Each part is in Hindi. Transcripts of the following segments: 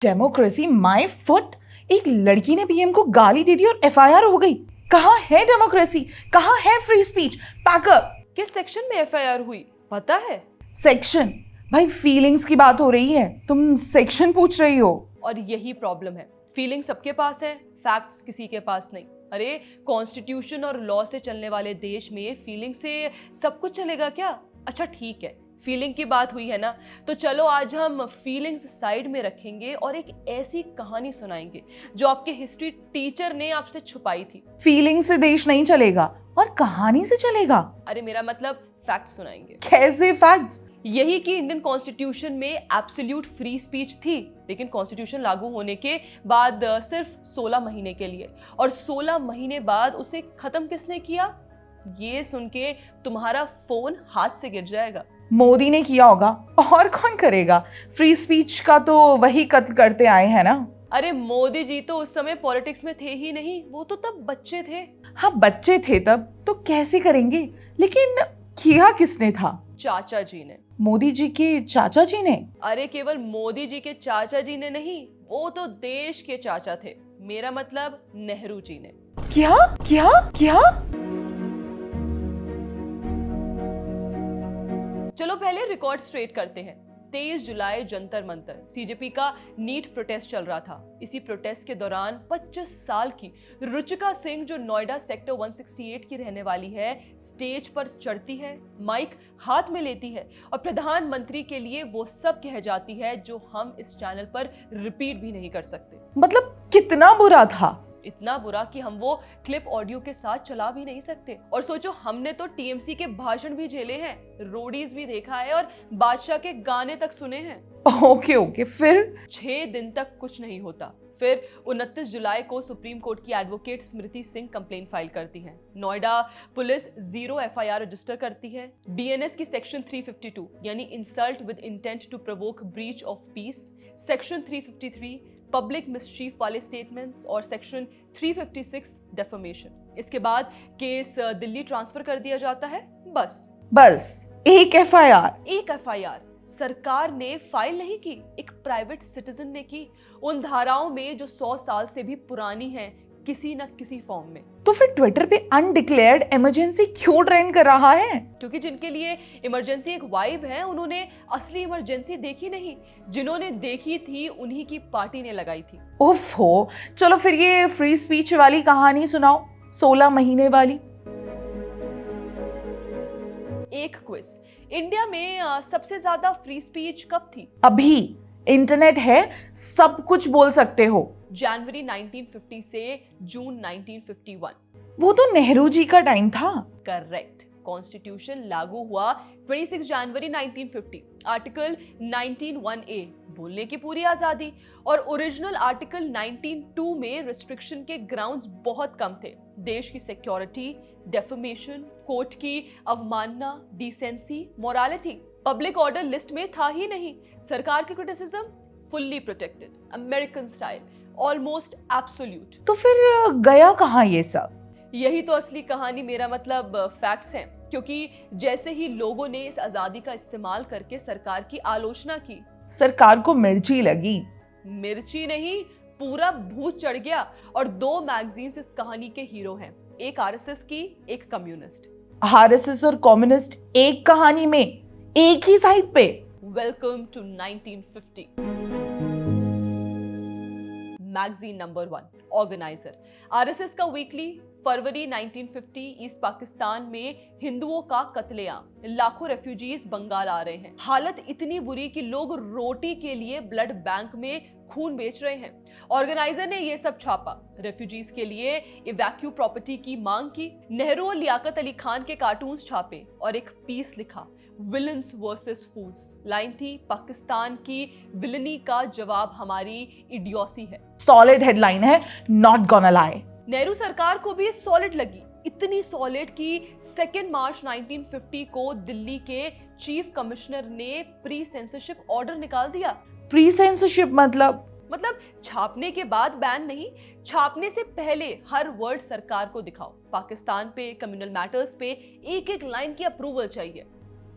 Democracy my foot. एक लड़की ने पीएम को गाली दे दी और एफआईआर हो गई। कहाँ है डेमोक्रेसी, कहाँ है फ्री स्पीच? पैकअप। किस सेक्शन में एफआईआर हुई पता है? सेक्शन? भाई फीलिंग्स की बात हो रही है, तुम सेक्शन पूछ रही हो। और यही प्रॉब्लम है, फीलिंग सबके पास है, फैक्ट्स किसी के पास नहीं। अरे कॉन्स्टिट्यूशन और लॉ से चलने वाले देश में फीलिंग से सब कुछ चलेगा क्या? अच्छा ठीक है, फीलिंग की बात हुई है ना, तो चलो आज हम फीलिंग्स साइड में रखेंगे और एक ऐसी कहानी सुनाएंगे जो आपके हिस्ट्री टीचर ने आपसे छुपाई थी। फीलिंग से देश नहीं चलेगा और कहानी से चलेगा। अरे मेरा मतलब फैक्ट्स सुनाएंगे। कैसे फैक्ट्स? यही कि इंडियन कॉन्स्टिट्यूशन में एब्सोल्यूट फ्री स्पीच थी, लेकिन कॉन्स्टिट्यूशन लागू होने के बाद सिर्फ 16 महीने के लिए, और 16 महीने बाद उसे खत्म किसने किया? ये सुन के तुम्हारा फोन हाथ से गिर जाएगा। मोदी ने किया होगा, और कौन करेगा? फ्री स्पीच का तो वही कत्ल करते आए हैं ना। अरे मोदी जी तो उस समय पॉलिटिक्स में थे ही नहीं, वो तो तब बच्चे थे। हाँ बच्चे थे तब, तो कैसे करेंगे? लेकिन किया किसने था? चाचा जी ने। मोदी जी के चाचा जी ने? अरे केवल मोदी जी के चाचा जी ने नहीं, वो तो देश के चाचा थे, मेरा मतलब नेहरू जी ने। क्या क्या क्या? चलो पहले रिकॉर्ड स्ट्रेट करते हैं। 23 जुलाई जंतर मंतर सीजेपी का नीट प्रोटेस्ट चल रहा था। इसी प्रोटेस्ट के दौरान 25 साल की रुचिका सिंह, जो नोएडा सेक्टर 168 की रहने वाली है, स्टेज पर चढ़ती है, माइक हाथ में लेती है और प्रधानमंत्री के लिए वो सब कह जाती है जो हम इस चैनल पर रिपीट भी नहीं कर सकते। मतलब कितना बुरा था? इतना बुरा कि हम वो क्लिप ऑडियो के साथ चला भी नहीं सकते। और सोचो, हमने तो टीएमसी के भाषण भी झेले हैं, रोडीज भी देखा है और बादशाह के गाने तक सुने हैं। ओके फिर? 6 दिन तक कुछ नहीं होता। फिर 29 जुलाई को सुप्रीम कोर्ट की एडवोकेट स्मृति सिंह कंप्लेन फाइल करती हैं। नोएडा पुलिस 0 एफआईआर रजिस्टर करती है। बीएनएस की सेक्शन 352 यानी insult with intent to provoke breach of peace, section 353 public mischief वाले स्टेटमेंट्स और सेक्शन 356 डेफेमेशन। इसके बाद केस दिल्ली ट्रांसफर कर दिया जाता है। बस एक एफआईआर। सरकार ने फाइल नहीं की, एक प्राइवेट सिटीजन ने की, उन धाराओं में जो 100 साल से भी पुरानी हैं, किसी न किसी फॉर्म में। तो फिर ट्विटर पे अनडिक्लेयर्ड इमरजेंसी क्यों ट्रेंड कर रहा है? क्योंकि जिनके लिए इमरजेंसी एक वाइब है, उन्होंने असली इमरजेंसी देखी नहीं। जिन्होंने देखी थी उन्हीं की पार्टी ने लगाई थी। ओफो, चलो फिर ये फ्री स्पीच वाली कहानी सुनाओ, 16 महीने वाली। एक क्विज, इंडिया में सबसे ज्यादा फ्री स्पीच कब थी? अभी इंटरनेट है, सब कुछ बोल सकते हो। जनवरी 1950 से जून 1951। वो तो नेहरू जी का टाइम था। करेक्ट। कॉन्स्टिट्यूशन लागू हुआ 26 जनवरी 1950। आर्टिकल 19(1)(a बोलने की पूरी आजादी, और ओरिजिनल आर्टिकल 19(2) में रिस्ट्रिक्शन के ग्राउंड्स बहुत कम थे। देश की सिक्योरिटी, डेफेमेशन, कोर्ट की अवमानना, decency, morality public order list में था ही नहीं। सरकार की criticism fully protected, American style, almost absolute. तो फिर गया कहाँ ये सब? यही तो असली कहानी, मेरा मतलब फैक्ट्स हैं। क्योंकि जैसे ही लोगों ने इस आजादी का इस्तेमाल करके सरकार की आलोचना की, सरकार को मिर्ची लगी। मिर्ची नहीं, पूरा भूत चढ़ गया। और 2 मैगजीन्स इस कहानी के हीरो हैं, एक आरएसएस की, एक कम्युनिस्ट। आरएसएस और कम्युनिस्ट एक कहानी में, एक ही साइड पे। Welcome to 1950। Magazine number 1, organiser, RSS का वीकली। फरवरी 1950, ईस्ट पाकिस्तान में हिंदुओं का कत्लेआम, लाखों रेफ्यूजीज बंगाल आ रहे हैं। हालत इतनी बुरी कि लोग रोटी के लिए ब्लड बैंक में खून बेच रहे हैं। ऑर्गेनाइजर ने ये सब छापा, रेफ्यूजीज के लिए इवैक्यू प्रॉपर्टी की मांग की, नेहरू और लियाकत अली खान के कार्टून्स छापे और एक पीस लिखा, विलन्स वर्सेस फूल्स। लाइन थी, पाकिस्तान की विलनी का जवाब हमारी इडियोसी है। सॉलिड हेडलाइन है, नॉट गोना लाई। नेहरू सरकार को भी सॉलिड लगी, इतनी सॉलिड कि 2 मार्च 1950 को दिल्ली के चीफ कमिश्नर ने प्री सेंसरशिप ऑर्डर निकाल दिया। प्री सेंसरशिप मतलब छापने के बाद बैन नहीं, छापने से पहले हर वर्ड सरकार को दिखाओ। पाकिस्तान पे, कम्युनल मैटर्स पे एक एक लाइन की अप्रूवल चाहिए।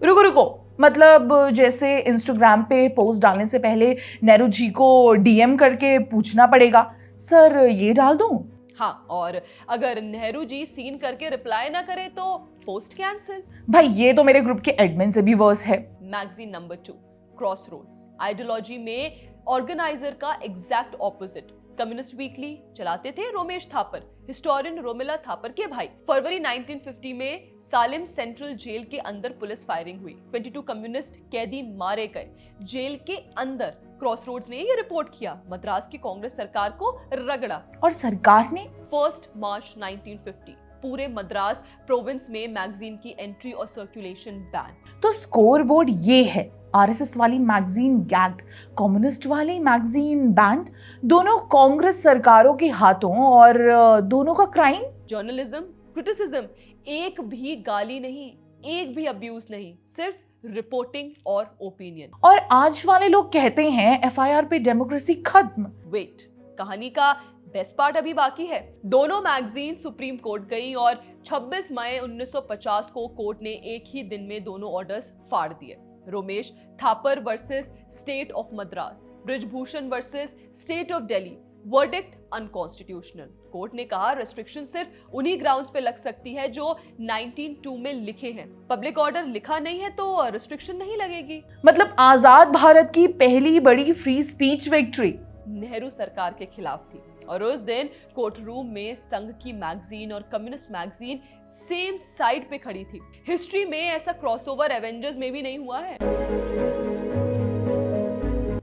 रुको रुको, मतलब जैसे इंस्टाग्राम पे पोस्ट डालने से पहले नेहरू जी को डीएम करके पूछना पड़ेगा, सर ये डाल दूं? हाँ, और अगर नेहरू जी सीन करके रिप्लाई ना करे तो पोस्ट कैंसिल। भाई ये तो मेरे ग्रुप के एडमिन से भी वर्स है। मैगजीन नंबर 2, क्रॉसरोड्स, आइडियोलॉजी में ऑर्गेनाइजर का एग्जैक्ट ऑपोजिट। कम्युनिस्ट वीकली चलाते थे रोमेश थापर, हिस्टोरियन रोमिला थापर के भाई। फरवरी 1950 में सालिम सेंट्रल जेल के अंदर पुलिस फायरिंग हुई, 22 कम्युनिस्ट कैदी मारे गए जेल के अंदर। क्रॉसरोड्स ने ये रिपोर्ट किया, मद्रास की कांग्रेस सरकार को रगड़ा, और सरकार ने 1 मार्च 1950 पूरे मद्रास प्रोविंस में मैगजीन की एंट्री और सर्कुलेशन बैन। तो स्कोर बोर्ड ये है, आरएसएस वाली मैगजीन गैग्ड, कम्युनिस्ट वाली मैगजीन बैंड, दोनों कांग्रेस सरकारों के हाथों, और दोनों का क्राइम जर्नलिज्म, क्रिटिसिज्म, एक भी गाली नहीं, एक भी अब्यूज नहीं, सिर्फ रिपोर्टिंग और ओपिनियन। और आज वाले लोग कहते हैं एफआईआर पे डेमोक्रेसी खत्म। वेट, कहानी का बेस्ट पार्ट अभी बाकी है। दोनों मैगजीन सुप्रीम कोर्ट गई और 26 मई 1950 को कोर्ट ने एक ही दिन में दोनों ऑर्डर्स फाड़ दिए। Romesh Thapar versus state of Madras, Brijbhushan versus state of Delhi, verdict unconstitutional. Court ने कहा रेस्ट्रिक्शन सिर्फ उन्हीं ग्राउंड्स पे लग सकती है जो 1902 में लिखे हैं। पब्लिक ऑर्डर लिखा नहीं है तो रेस्ट्रिक्शन नहीं लगेगी। मतलब आजाद भारत की पहली बड़ी फ्री स्पीच विक्ट्री नेहरू सरकार के खिलाफ थी। और उस दिन कोर्ट रूम में संघ की मैगजीन और कम्युनिस्ट मैगजीन सेम साइड पे खड़ी थी। हिस्ट्री में ऐसा क्रॉसओवर एवेंजर्स में भी नहीं हुआ है।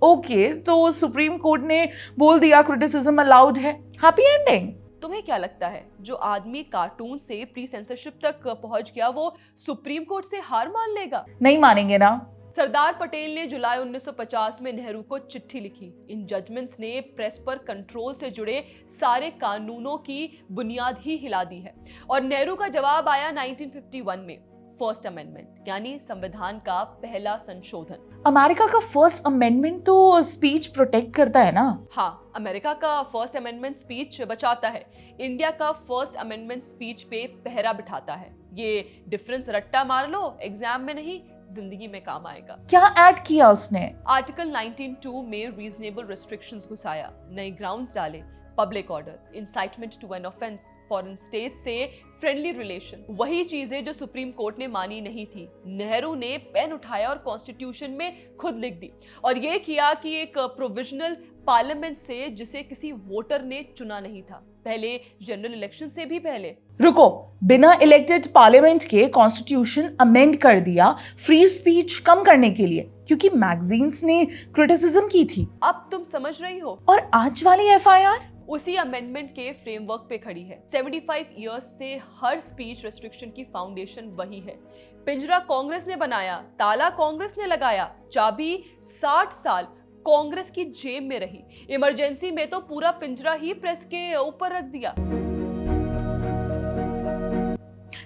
ओके, तो सुप्रीम कोर्ट ने बोल दिया क्रिटिसिज्म अलाउड है, हैप्पी एंडिंग। तुम्हें क्या लगता है जो आदमी कार्टून से प्री सेंसरशिप तक पहुंच गया वो सुप्रीम कोर्ट से हार मान लेगा? नहीं मानेंगे ना। सरदार पटेल ने जुलाई 1950 में नेहरू को चिट्ठी लिखी। इन जजमेंट्स ने प्रेस पर कंट्रोल से जुड़े सारे कानूनों की बुनियाद ही हिला दी है। और नेहरू का जवाब आया 1951 में, फर्स्ट अमेंडमेंट, यानी संविधान का पहला संशोधन। अमेरिका का फर्स्ट अमेंडमेंट तो स्पीच प्रोटेक्ट करता है ना? हाँ, अमेरिका का फर्स्ट अमेंडमेंट स्पीच बचाता है, इंडिया का फर्स्ट अमेंडमेंट स्पीच पे पहरा बिठाता है। ये डिफरेंस रट्टा मार लो, एग्जाम में नहीं जिंदगी में काम आएगा। क्या ऐड किया उसने? आर्टिकल 19(2) में रीजनेबल रिस्ट्रिक्शंस घुसाया, नए ग्राउंड्स डाले, public order, incitement to an offence, foreign state से फ्रेंडली रिलेशन, वही चीजें जो सुप्रीम कोर्ट ने मानी नहीं थी। नेहरू ने पेन उठाया और कॉन्स्टिट्यूशन में खुद लिख दी, और ये किया कि एक प्रोविजनल पार्लियामेंट से जिसे किसी वोटर ने चुना नहीं था, पहले जनरल इलेक्शन से भी पहले। रुको, बिना इलेक्टेड पार्लियामेंट के कॉन्स्टिट्यूशन अमेंड कर दिया फ्री स्पीच कम करने के लिए, क्योंकि मैगजीन्स ने क्रिटिसिज्म की थी। अब तुम समझ रही हो? और आज वाली एफआईआर उसी अमेंडमेंट के फ्रेमवर्क पे खड़ी है। 75 इयर्स से हर स्पीच रेस्ट्रिक्शन की फाउंडेशन वही है। पिंजरा कांग्रेस ने बनाया, ताला कांग्रेस ने लगाया, चाबी 60 साल कांग्रेस की जेब में रही। इमरजेंसी में तो पूरा पिंजरा ही प्रेस के ऊपर रख दिया।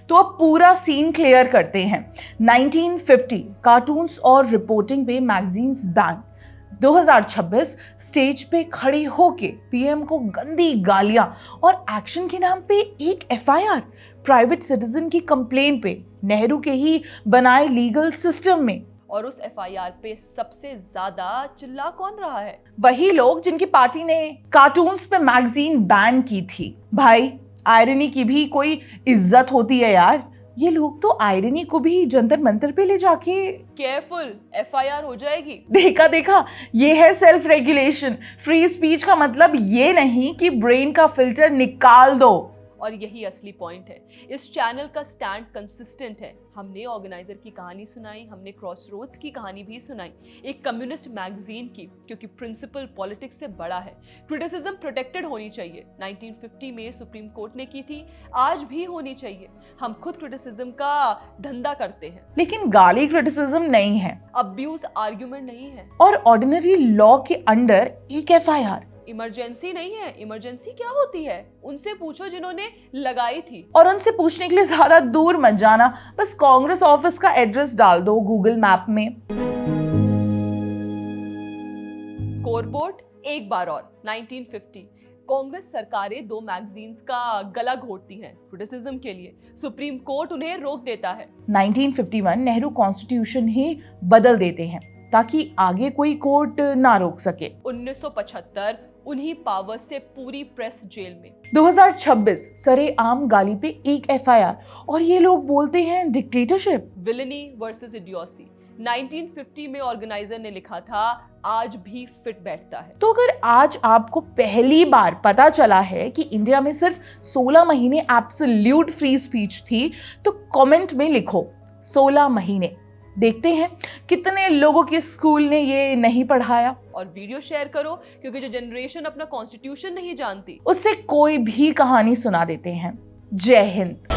तो अब पूरा सीन क्लियर करते हैं। 1950 कार्टून्स और रिपोर्टिंग पे मैगजीन्स बैन। 2026 स्टेज पे खड़ी होके पीएम को गंदी गालियां और एक्शन के नाम पे एक एफआईआर, प्राइवेट सिटीजन की कंप्लेन पे, नेहरू के ही बनाए लीगल सिस्टम में। और उस एफआईआर पे सबसे ज्यादा चिल्ला कौन रहा है? वही लोग जिनकी पार्टी ने कार्टून्स पे मैगजीन बैन की थी। भाई आयरनी की भी कोई इज्जत होती है यार। ये लोग तो आयरनी को भी जंतर मंतर पे ले जाके केयरफुल, एफआईआर हो जाएगी। देखा, ये है सेल्फ रेगुलेशन। फ्री स्पीच का मतलब ये नहीं कि ब्रेन का फिल्टर निकाल दो। और यही असली पॉइंट है। इस चैनल का स्टैंड कंसिस्टेंट है। हमने ऑर्गेनाइजर की कहानी सुनाई, हमने क्रॉसरोड्स की कहानी भी सुनाई, एक कम्युनिस्ट मैगजीन की, क्योंकि प्रिंसिपल पॉलिटिक्स से बड़ा है। क्रिटिसिज्म प्रोटेक्टेड होनी चाहिए। 1950 में सुप्रीम कोर्ट ने की थी, आज भी होनी चाहिए। हम खुद क्रिटिसिज्म का धंधा करते हैं, लेकिन गाली क्रिटिसिज्म नहीं है, अब्यूज आर्ग्यूमेंट नहीं है, और ऑर्डिनरी लॉ के अंडर एक एफआईआर। इमरजेंसी नहीं है। इमरजेंसी क्या होती है उनसे पूछो जिन्होंने लगाई थी। और उनसे पूछने के लिए ज्यादा दूर मत जाना, बस कांग्रेस ऑफिस का एड्रेस डाल दो गूगल मैप में। स्कोरबोर्ड एक बार और 1950 कांग्रेस सरकारें दो मैगजीन्स का गला घोटती हैं क्रिटिसिज्म के लिए। सुप्रीम कोर्ट उन्हें रोक देता है। 1951 नेहरू कॉन्स्टिट्यूशन ही बदल देते हैं ताकि आगे कोई कोर्ट ना रोक सके। 1975 उन्हीं पावर से पूरी प्रेस जेल में। 2026 सरेआम गाली पे एक एफआईआर और ये लोग बोलते हैं डिक्टेटरशिप। विलनी वर्सेस इडियोसी 1950 में ऑर्गेनाइजर ने लिखा था, आज भी फिट बैठता है। तो अगर आज आपको पहली बार पता चला है कि इंडिया में सिर्फ 16 महीने एब्सोल्यूट फ्री स्पीच थी तो कमेंट में लिखो 16 महीने। देखते हैं कितने लोगों के स्कूल ने ये नहीं पढ़ाया। और वीडियो शेयर करो, क्योंकि जो जनरेशन अपना कॉन्स्टिट्यूशन नहीं जानती उससे कोई भी कहानी सुना देते हैं। जय हिंद।